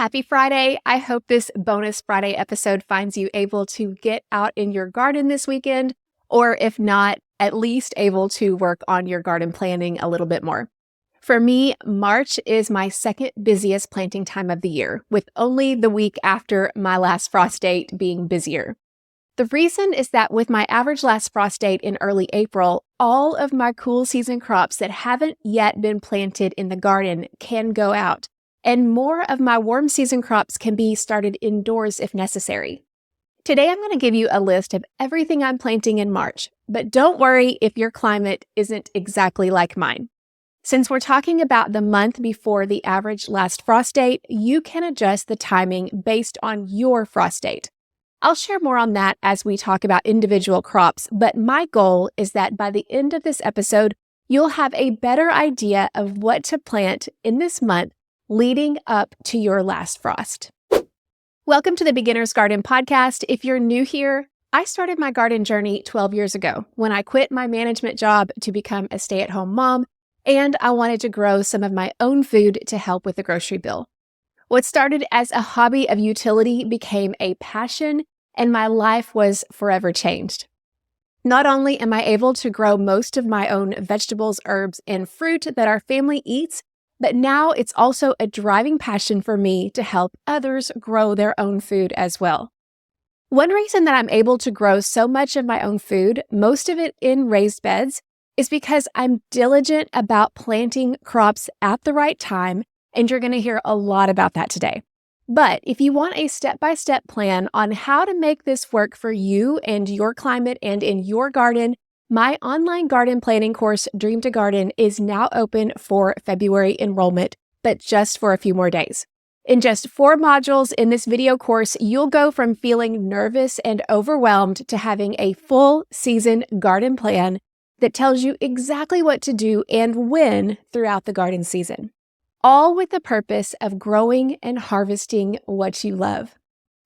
Happy Friday. I hope this bonus Friday episode finds you able to get out in your garden this weekend, or if not, at least able to work on your garden planning a little bit more. For me, March is my second busiest planting time of the year, with only the week after my last frost date being busier. The reason is that with my average last frost date in early April, all of my cool season crops that haven't yet been planted in the garden can go out, and more of my warm season crops can be started indoors if necessary. Today I'm going to give you a list of everything I'm planting in March, but don't worry if your climate isn't exactly like mine. Since we're talking about the month before the average last frost date, you can adjust the timing based on your frost date. I'll share more on that as we talk about individual crops, but my goal is that by the end of this episode, you'll have a better idea of what to plant in this month leading up to your last frost. Welcome to the Beginner's Garden Podcast. If you're new here, I started my garden journey 12 years ago when I quit my management job to become a stay-at-home mom, and I wanted to grow some of my own food to help with the grocery bill. What started as a hobby of utility became a passion, and my life was forever changed. Not only am I able to grow most of my own vegetables, herbs, and fruit that our family eats, but now it's also a driving passion for me to help others grow their own food as well. One reason that I'm able to grow so much of my own food, most of it in raised beds, is because I'm diligent about planting crops at the right time, and you're going to hear a lot about that today. But if you want a step-by-step plan on how to make this work for you and your climate and in your garden, my online garden planning course, Dream to Garden, is now open for February enrollment, but just for a few more days. In just 4 modules in this video course, you'll go from feeling nervous and overwhelmed to having a full season garden plan that tells you exactly what to do and when throughout the garden season, all with the purpose of growing and harvesting what you love.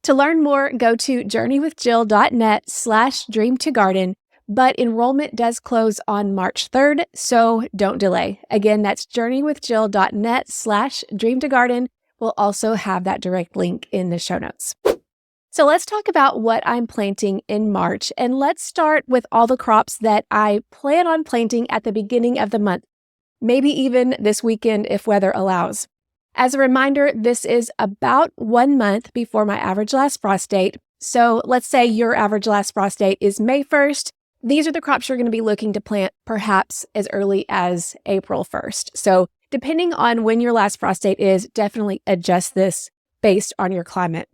To learn more, go to journeywithjill.net/dreamtogarden, but enrollment does close on March 3rd, so don't delay. Again, that's journeywithjill.net/dreamtogarden. We'll also have that direct link in the show notes. So let's talk about what I'm planting in March, and let's start with all the crops that I plan on planting at the beginning of the month, maybe even this weekend if weather allows. As a reminder, this is about 1 month before my average last frost date. So let's say your average last frost date is May 1st. These are the crops you're going to be looking to plant perhaps as early as April 1st. So depending on when your last frost date is, definitely adjust this based on your climate.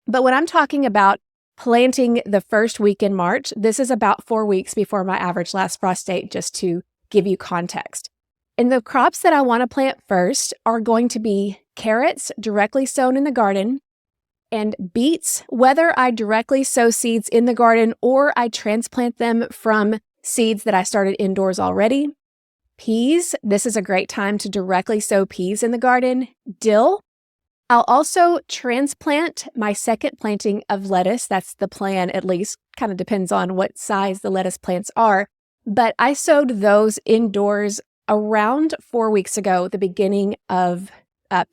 But when I'm talking about planting the first week in March, this is about 4 weeks before my average last frost date, just to give you context. And the crops that I want to plant first are going to be carrots directly sown in the garden, and beets, whether I directly sow seeds in the garden or I transplant them from seeds that I started indoors already. Peas, this is a great time to directly sow peas in the garden. Dill. I'll also transplant my second planting of lettuce. That's the plan, at least. Kind of depends on what size the lettuce plants are. But I sowed those indoors around 4 weeks ago, the beginning of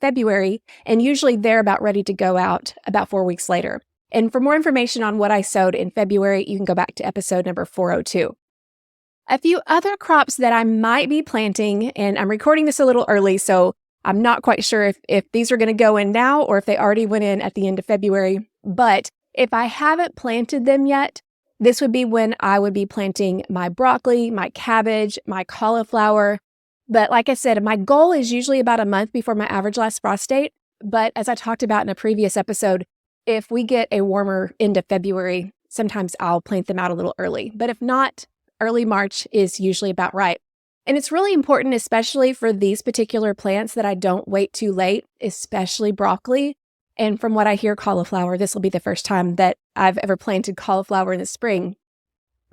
February, and usually they're about ready to go out about 4 weeks later. And for more information on what I sowed in February, you can go back to episode number 402. A few other crops that I might be planting, and I'm recording this a little early, so I'm not quite sure if these are going to go in now or if they already went in at the end of February. But if I haven't planted them yet, this would be when I would be planting my broccoli, my cabbage, my cauliflower. But like I said, my goal is usually about a month before my average last frost date. But as I talked about in a previous episode, if we get a warmer end of February, sometimes I'll plant them out a little early. But if not, early March is usually about right. And it's really important, especially for these particular plants, that I don't wait too late, especially broccoli. And from what I hear, cauliflower, this will be the first time that I've ever planted cauliflower in the spring.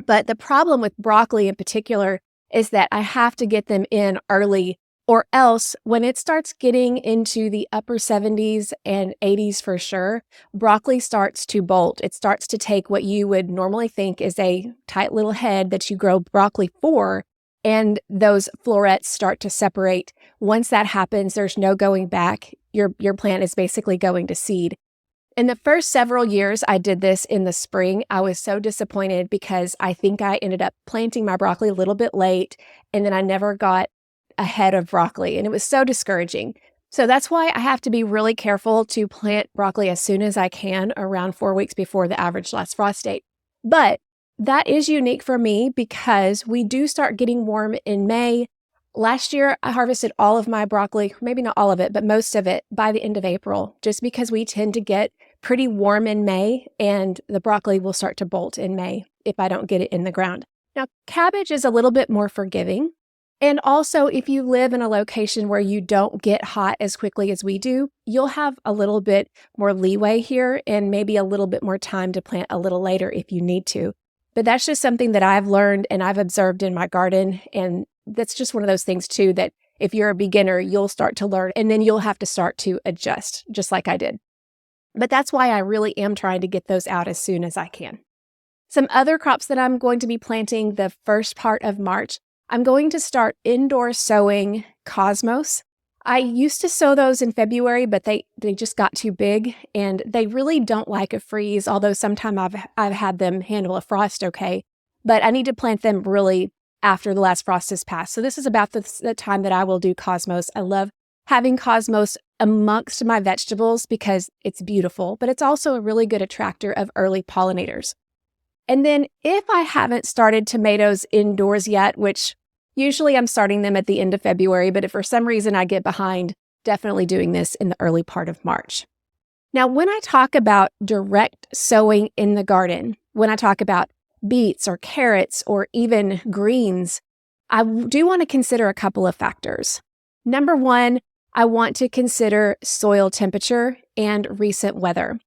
But the problem with broccoli in particular is that I have to get them in early, or else when it starts getting into the upper 70s and 80s for sure, broccoli starts to bolt. It starts to take what you would normally think is a tight little head that you grow broccoli for, and those florets start to separate. Once that happens, there's no going back. your plant is basically going to seed. In the first several years I did this in the spring, I was so disappointed because I think I ended up planting my broccoli a little bit late, and then I never got a head of broccoli, and it was so discouraging. So that's why I have to be really careful to plant broccoli as soon as I can, around 4 weeks before the average last frost date. But that is unique for me because we do start getting warm in May. Last year, I harvested all of my broccoli, maybe not all of it, but most of it by the end of April, just because we tend to get pretty warm in May, and the broccoli will start to bolt in May if I don't get it in the ground. Now, cabbage is a little bit more forgiving. And also, if you live in a location where you don't get hot as quickly as we do, you'll have a little bit more leeway here and maybe a little bit more time to plant a little later if you need to. But that's just something that I've learned and I've observed in my garden. And that's just one of those things too, that if you're a beginner, you'll start to learn and then you'll have to start to adjust, just like I did. But that's why I really am trying to get those out as soon as I can. Some other crops that I'm going to be planting the first part of March, I'm going to start indoor sowing cosmos. I used to sow those in February, but they just got too big and they really don't like a freeze, although sometimes I've had them handle a frost okay. But I need to plant them really after the last frost has passed. So this is about the time that I will do cosmos. I love having cosmos amongst my vegetables because it's beautiful, but it's also a really good attractor of early pollinators. And then if I haven't started tomatoes indoors yet, which usually I'm starting them at the end of February, but if for some reason I get behind, definitely doing this in the early part of March. Now, when I talk about direct sowing in the garden, when I talk about beets or carrots or even greens, I do want to consider a couple of factors. Number one, I want to consider soil temperature and recent weather.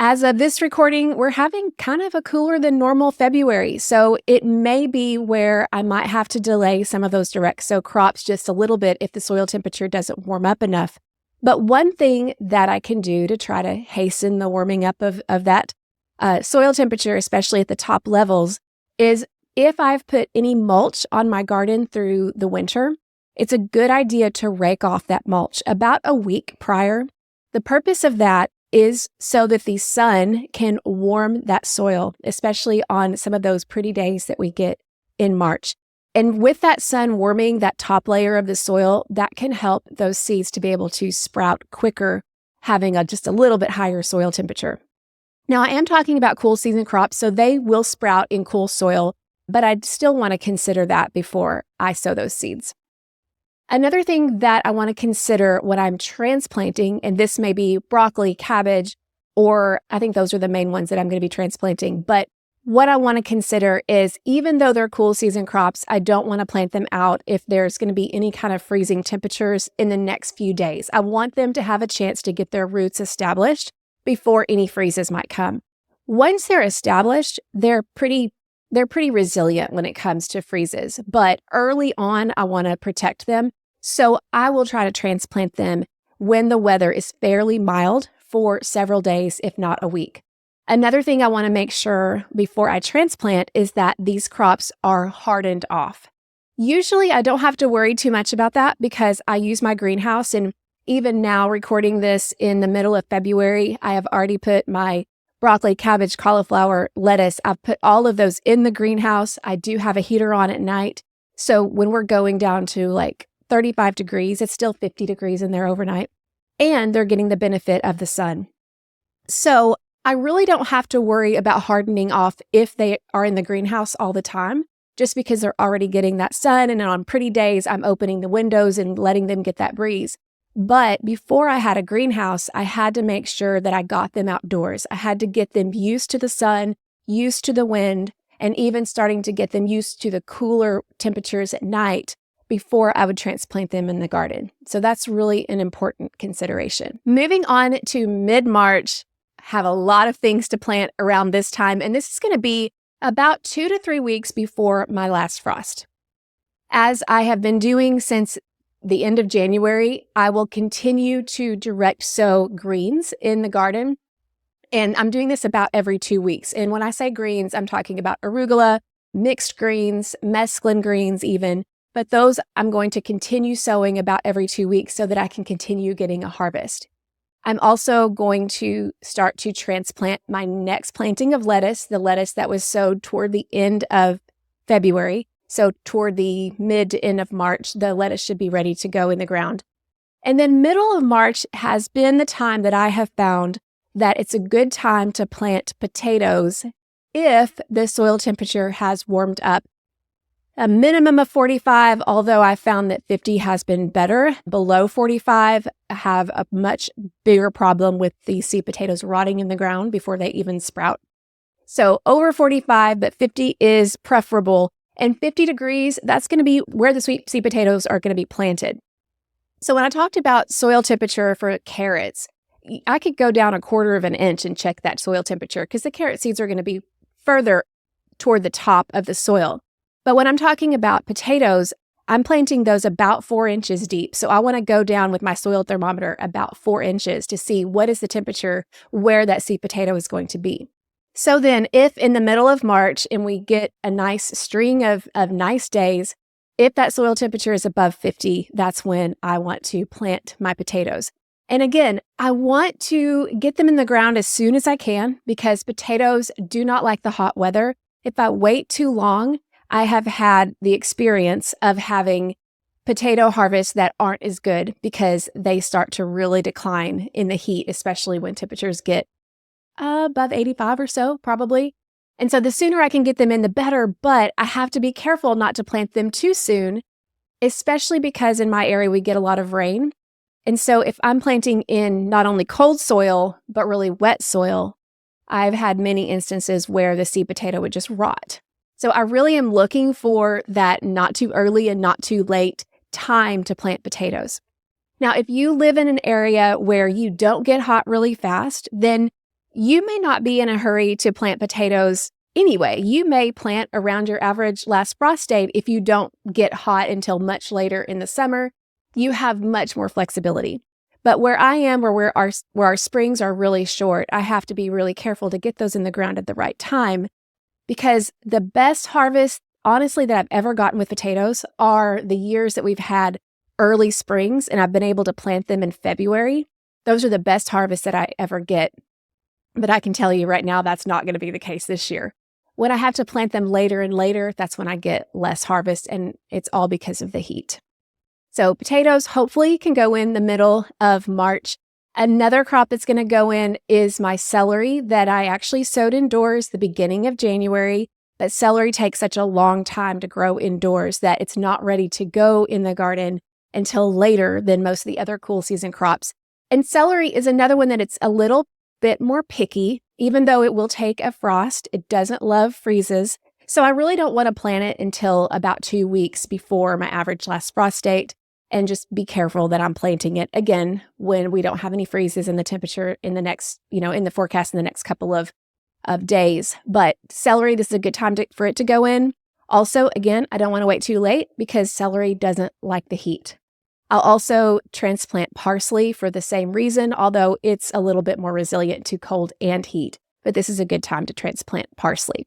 As of this recording, we're having kind of a cooler than normal February, so it may be where I might have to delay some of those direct sow crops just a little bit if the soil temperature doesn't warm up enough. But one thing that I can do to try to hasten the warming up of that soil temperature, especially at the top levels, is if I've put any mulch on my garden through the winter, it's a good idea to rake off that mulch about a week prior. The purpose of that is so that the sun can warm that soil, especially on some of those pretty days that we get in March. And with that sun warming that top layer of the soil, that can help those seeds to be able to sprout quicker, having just a little bit higher soil temperature. Now, I am talking about cool season crops, so they will sprout in cool soil, but I'd still want to consider that before I sow those seeds. Another thing that I want to consider when I'm transplanting, and this may be broccoli, cabbage, or I think those are the main ones that I'm going to be transplanting, but what I want to consider is even though they're cool season crops, I don't want to plant them out if there's going to be any kind of freezing temperatures in the next few days. I want them to have a chance to get their roots established before any freezes might come. Once they're established, they're pretty resilient when it comes to freezes, but early on, I want to protect them. So I will try to transplant them when the weather is fairly mild for several days, if not a week. Another thing I want to make sure before I transplant is that these crops are hardened off. Usually I don't have to worry too much about that because I use my greenhouse, and even now recording this in the middle of February, I have already put my broccoli, cabbage, cauliflower, lettuce. I've put all of those in the greenhouse. I do have a heater on at night. So when we're going down to like 35 degrees, it's still 50 degrees in there overnight, and they're getting the benefit of the sun. So I really don't have to worry about hardening off if they are in the greenhouse all the time, just because they're already getting that sun, and on pretty days, I'm opening the windows and letting them get that breeze. But before I had a greenhouse, I had to make sure that I got them outdoors. I had to get them used to the sun, used to the wind, and even starting to get them used to the cooler temperatures at night before I would transplant them in the garden. So that's really an important consideration. Moving on to mid-March, have a lot of things to plant around this time, and this is going to be about 2 to 3 weeks before my last frost. As I have been doing since the end of January, I will continue to direct sow greens in the garden, and I'm doing this about every 2 weeks. And when I say greens, I'm talking about arugula, mixed greens, mesclun greens even, but those I'm going to continue sowing about every 2 weeks so that I can continue getting a harvest. I'm also going to start to transplant my next planting of lettuce, the lettuce that was sowed toward the end of February. So toward the mid to end of March, the lettuce should be ready to go in the ground. And then middle of March has been the time that I have found that it's a good time to plant potatoes if the soil temperature has warmed up. A minimum of 45, although I found that 50 has been better. Below 45, I have a much bigger problem with the seed potatoes rotting in the ground before they even sprout. So over 45, but 50 is preferable. And 50 degrees, that's going to be where the sweet seed potatoes are going to be planted. So when I talked about soil temperature for carrots, I could go down 1/4 of an inch and check that soil temperature because the carrot seeds are going to be further toward the top of the soil. But when I'm talking about potatoes, I'm planting those about 4 inches deep. So I want to go down with my soil thermometer about 4 inches to see what is the temperature where that seed potato is going to be. So then if in the middle of March and we get a nice string of nice days, if that soil temperature is above 50, that's when I want to plant my potatoes. And again, I want to get them in the ground as soon as I can because potatoes do not like the hot weather. If I wait too long, I have had the experience of having potato harvests that aren't as good because they start to really decline in the heat, especially when temperatures get above 85 or so, probably. And so the sooner I can get them in, the better, but I have to be careful not to plant them too soon, especially because in my area we get a lot of rain. And so if I'm planting in not only cold soil, but really wet soil, I've had many instances where the seed potato would just rot. So I really am looking for that not too early and not too late time to plant potatoes. Now, if you live in an area where you don't get hot really fast, then you may not be in a hurry to plant potatoes anyway. You may plant around your average last frost date if you don't get hot until much later in the summer. You have much more flexibility. But where I am, where our springs are really short, I have to be really careful to get those in the ground at the right time. Because the best harvest, honestly, that I've ever gotten with potatoes are the years that we've had early springs and I've been able to plant them in February. Those are the best harvests that I ever get. But I can tell you right now, that's not going to be the case this year. When I have to plant them later and later, that's when I get less harvest, and it's all because of the heat. So potatoes hopefully can go in the middle of March. Another crop that's going to go in is my celery that I actually sowed indoors the beginning of January, but celery takes such a long time to grow indoors that it's not ready to go in the garden until later than most of the other cool season crops. And celery is another one that it's a little bit more picky, even though it will take a frost. It doesn't love freezes. So I really don't want to plant it until about 2 weeks before my average last frost date. And just be careful that I'm planting it again when we don't have any freezes in the temperature in the next, in the forecast in the next couple of days. But celery, this is a good time for it to go in. Also, again, I don't want to wait too late because celery doesn't like the heat. I'll also transplant parsley for the same reason, although it's a little bit more resilient to cold and heat. But this is a good time to transplant parsley.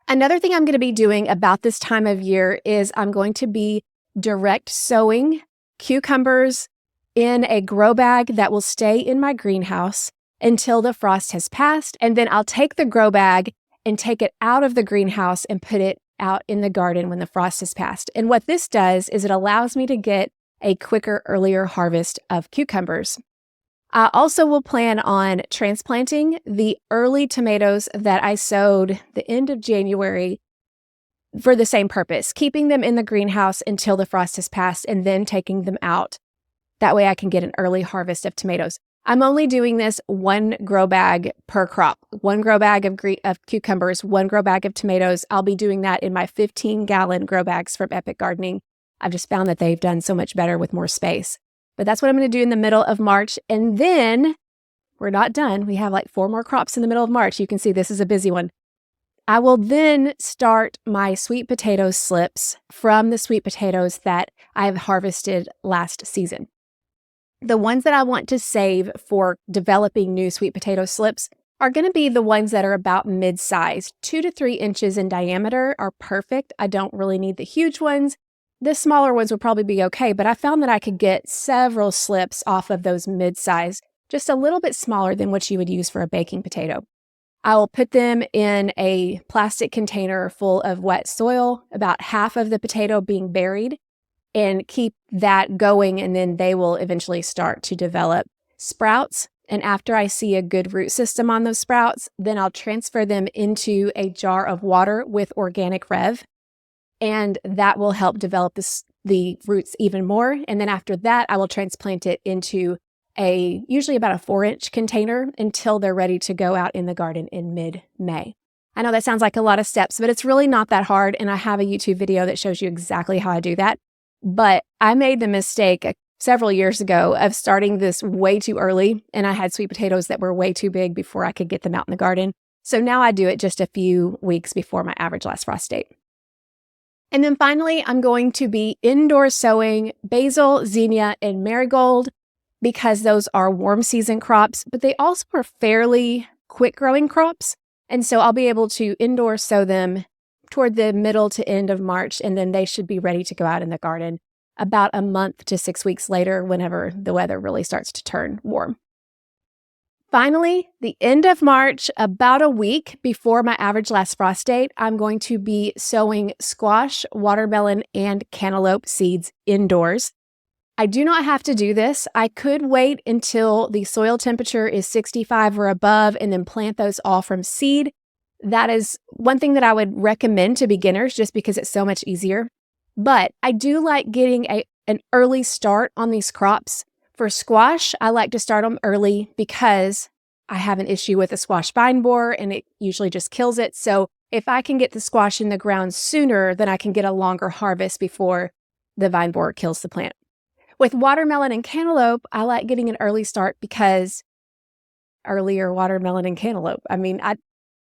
Another thing I'm going to be doing about this time of year is I'm going to be direct sowing cucumbers in a grow bag that will stay in my greenhouse until the frost has passed. And then I'll take the grow bag and take it out of the greenhouse and put it out in the garden when the frost has passed. And what this does is it allows me to get a quicker, earlier harvest of cucumbers. I also will plan on transplanting the early tomatoes that I sowed the end of January for the same purpose, keeping them in the greenhouse until the frost has passed and then taking them out. That way I can get an early harvest of tomatoes. I'm only doing this 1 grow bag per crop, 1 grow bag of cucumbers, 1 grow bag of tomatoes. I'll be doing that in my 15-gallon grow bags from Epic Gardening. I've just found that they've done so much better with more space. But that's what I'm going to do in the middle of March. And then we're not done. We have like 4 more crops in the middle of March. You can see this is a busy one. I will then start my sweet potato slips from the sweet potatoes that I've harvested last season. The ones that I want to save for developing new sweet potato slips are going to be the ones that are about mid-sized. 2 to 3 inches in diameter are perfect. I don't really need the huge ones, the smaller ones would probably be okay, but I found that I could get several slips off of those mid-size, just a little bit smaller than what you would use for a baking potato. I will put them in a plastic container full of wet soil, about half of the potato being buried, and keep that going, and then they will eventually start to develop sprouts. And after I see a good root system on those sprouts, then I'll transfer them into a jar of water with organic rev, and that will help develop the roots even more. And then after that, I will transplant it into usually about a 4-inch container until they're ready to go out in the garden in mid-May. I know that sounds like a lot of steps, but it's really not that hard. And I have a YouTube video that shows you exactly how I do that. But I made the mistake several years ago of starting this way too early, and I had sweet potatoes that were way too big before I could get them out in the garden. So now I do it just a few weeks before my average last frost date. And then finally, I'm going to be indoor sowing basil, zinnia, and marigold because those are warm season crops, but they also are fairly quick growing crops. And so I'll be able to indoor sow them toward the middle to end of March, and then they should be ready to go out in the garden about a month to 6 weeks later whenever the weather really starts to turn warm. Finally, the end of March, about a week before my average last frost date, I'm going to be sowing squash, watermelon, and cantaloupe seeds indoors. I do not have to do this. I could wait until the soil temperature is 65 or above and then plant those all from seed. That is one thing that I would recommend to beginners just because it's so much easier. But I do like getting an early start on these crops. For squash, I like to start them early because I have an issue with a squash vine borer and it usually just kills it. So if I can get the squash in the ground sooner, then I can get a longer harvest before the vine borer kills the plant. With watermelon and cantaloupe, I like getting an early start because earlier watermelon and cantaloupe.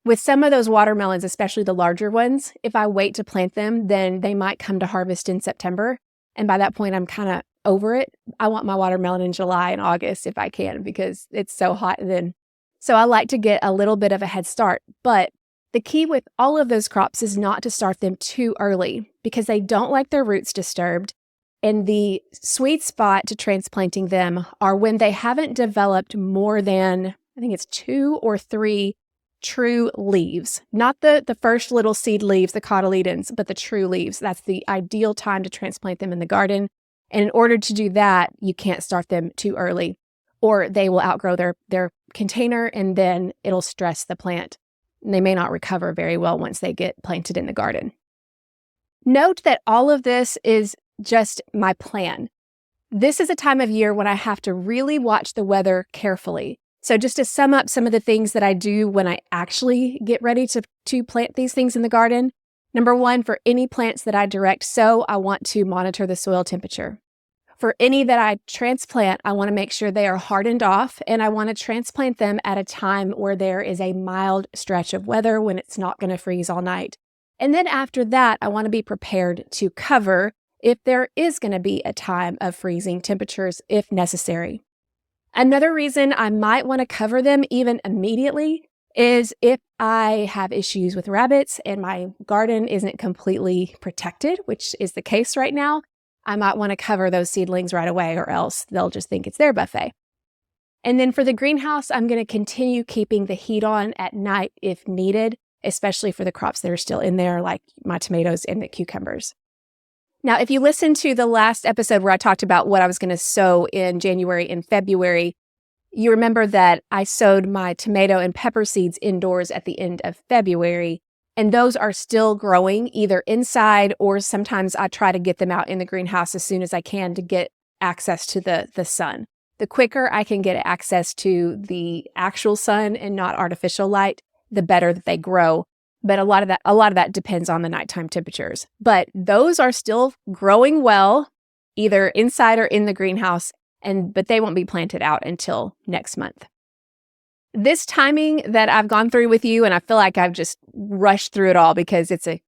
With some of those watermelons, especially the larger ones, if I wait to plant them, then they might come to harvest in September. And by that point, I'm kind of over it. I want my watermelon in July and August if I can because it's so hot then. So I like to get a little bit of a head start. But the key with all of those crops is not to start them too early because they don't like their roots disturbed. And the sweet spot to transplanting them are when they haven't developed more than, I think it's 2 or 3 true leaves, not the first little seed leaves, the cotyledons, but the true leaves. That's the ideal time to transplant them in the garden. And in order to do that, you can't start them too early or they will outgrow their container and then it'll stress the plant. And they may not recover very well once they get planted in the garden. Note that all of this is just my plan. This is a time of year when I have to really watch the weather carefully. So just to sum up some of the things that I do when I actually get ready to plant these things in the garden. Number 1, for any plants that I direct sow, I want to monitor the soil temperature. For any that I transplant, I want to make sure they are hardened off, and I want to transplant them at a time where there is a mild stretch of weather when it's not going to freeze all night. And then after that, I want to be prepared to cover if there is going to be a time of freezing temperatures if necessary. Another reason I might want to cover them even immediately is if I have issues with rabbits and my garden isn't completely protected, which is the case right now, I might want to cover those seedlings right away or else they'll just think it's their buffet. And then for the greenhouse, I'm going to continue keeping the heat on at night if needed, especially for the crops that are still in there, like my tomatoes and the cucumbers. Now, if you listen to the last episode where I talked about what I was going to sow in January and February, you remember that I sowed my tomato and pepper seeds indoors at the end of February, and those are still growing either inside or sometimes I try to get them out in the greenhouse as soon as I can to get access to the sun. The quicker I can get access to the actual sun and not artificial light, the better that they grow. But a lot of that depends on the nighttime temperatures. But those are still growing well, either inside or in the greenhouse, but they won't be planted out until next month. This timing that I've gone through with you, and I feel like I've just rushed through it all because it's a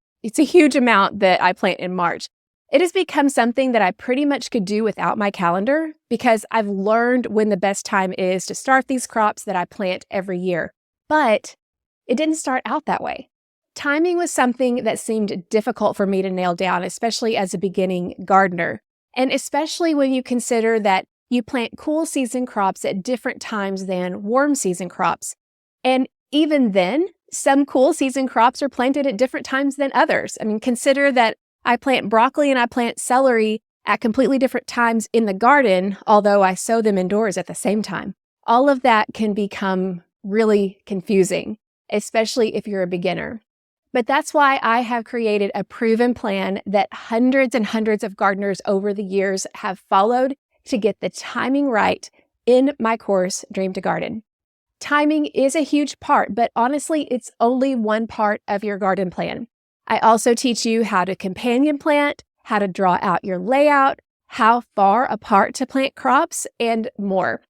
huge amount that I plant in March. It has become something that I pretty much could do without my calendar because I've learned when the best time is to start these crops that I plant every year. But it didn't start out that way. Timing was something that seemed difficult for me to nail down, especially as a beginning gardener. And especially when you consider that you plant cool season crops at different times than warm season crops. And even then, some cool season crops are planted at different times than others. I mean, consider that I plant broccoli and I plant celery at completely different times in the garden, although I sow them indoors at the same time. All of that can become really confusing, especially if you're a beginner. But that's why I have created a proven plan that hundreds and hundreds of gardeners over the years have followed to get the timing right in my course, Dream to Garden. Timing is a huge part, but honestly, it's only one part of your garden plan. I also teach you how to companion plant, how to draw out your layout, how far apart to plant crops, and more.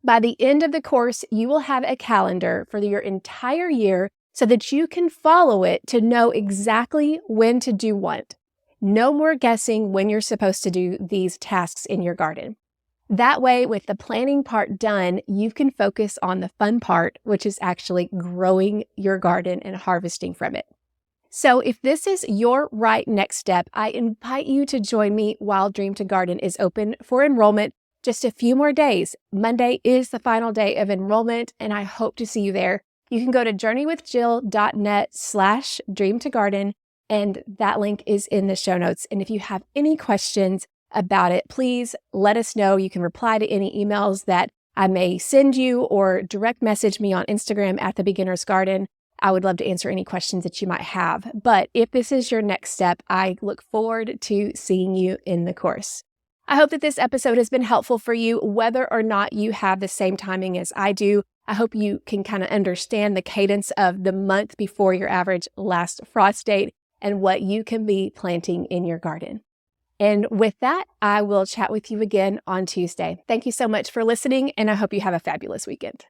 By the end of the course, you will have a calendar for your entire year so that you can follow it to know exactly when to do what. No more guessing when you're supposed to do these tasks in your garden. That way, with the planning part done, you can focus on the fun part, which is actually growing your garden and harvesting from it. So if this is your right next step, I invite you to join me while Dream to Garden is open for enrollment just a few more days. Monday is the final day of enrollment, and I hope to see you there. You can go to journeywithjill.net/dreamtogarden, and that link is in the show notes. And if you have any questions about it, please let us know. You can reply to any emails that I may send you or direct message me on Instagram at The Beginner's Garden. I would love to answer any questions that you might have. But if this is your next step, I look forward to seeing you in the course. I hope that this episode has been helpful for you, whether or not you have the same timing as I do. I hope you can kind of understand the cadence of the month before your average last frost date and what you can be planting in your garden. And with that, I will chat with you again on Tuesday. Thank you so much for listening, and I hope you have a fabulous weekend.